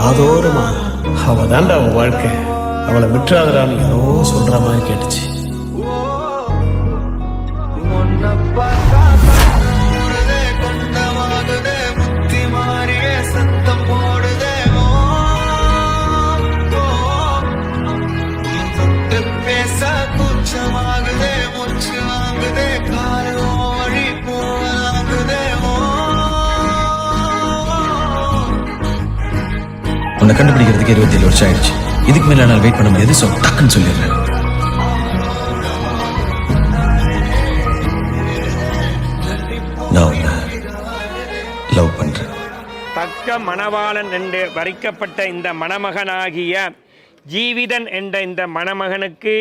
காதோரமா அவ தாண்டா அவன் வாழ்க்கை, அவளை விட்டுறாதடான்னு யாரோ சொல்ற மாதிரி கேட்டுச்சு. உன்னை கண்டுபிடிக்கிறதுக்கு 27 வருஷம் ஆயிடுச்சு. இதுக்கு மேல நான் வெயிட் பண்ண முடியாது. ஸோ டக்குன்னு சொல்லிடுறேன். நான் உன்னை லவ் பண்றேன். தக்க மணவாளன் என்று வரிக்கப்பட்ட இந்த மணமகனாகிய ஜீவிதன் என்ற இந்த மணமகனுக்கு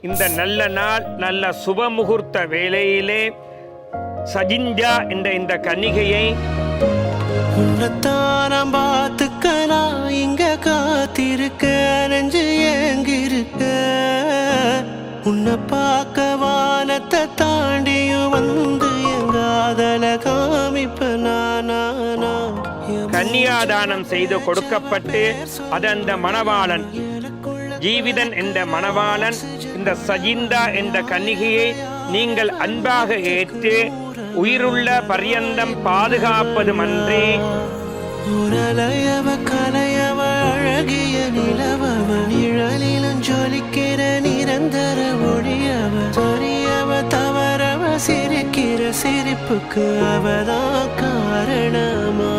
இந்த நல்ல நாள் நல்ல சுபமுகூர்த்த வேளையிலே சஜிஞ்சா என்ற இந்த கன்னிகையை உன்னைத்தானம் பார்த்துக்கலாம் இங்க காத்திருக்க நெஞ்சு ஏங்கிருக்க உன்னை பார்க்க வானத்தை தாண்டியும் வந்து எங்காதல காமிப்ப நானா கன்னியாதானம் செய்து கொடுக்கப்பட்டு அது அந்த மணவாளன் ஜீவிதன் என்ற மணவாளன் இந்த சஜிந்தா என்ற கன்னிகையை நீங்கள் அன்பாக ஏற்று உயிருள்ள பரியந்தம் பாதுகாப்பதுமன்றி உரலையவ கலையவ அழகிய நிலவவ நிழலிலும் ஜொலிக்கிற நிரந்தர ஒளியவ சொரியவ தவறவ சிரிக்கிற சிரிப்புக்கு அவதான் காரணமா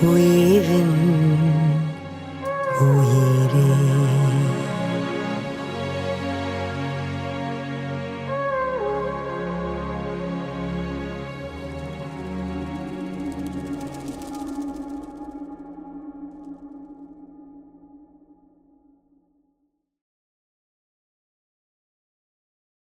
உயிரின் உயிர்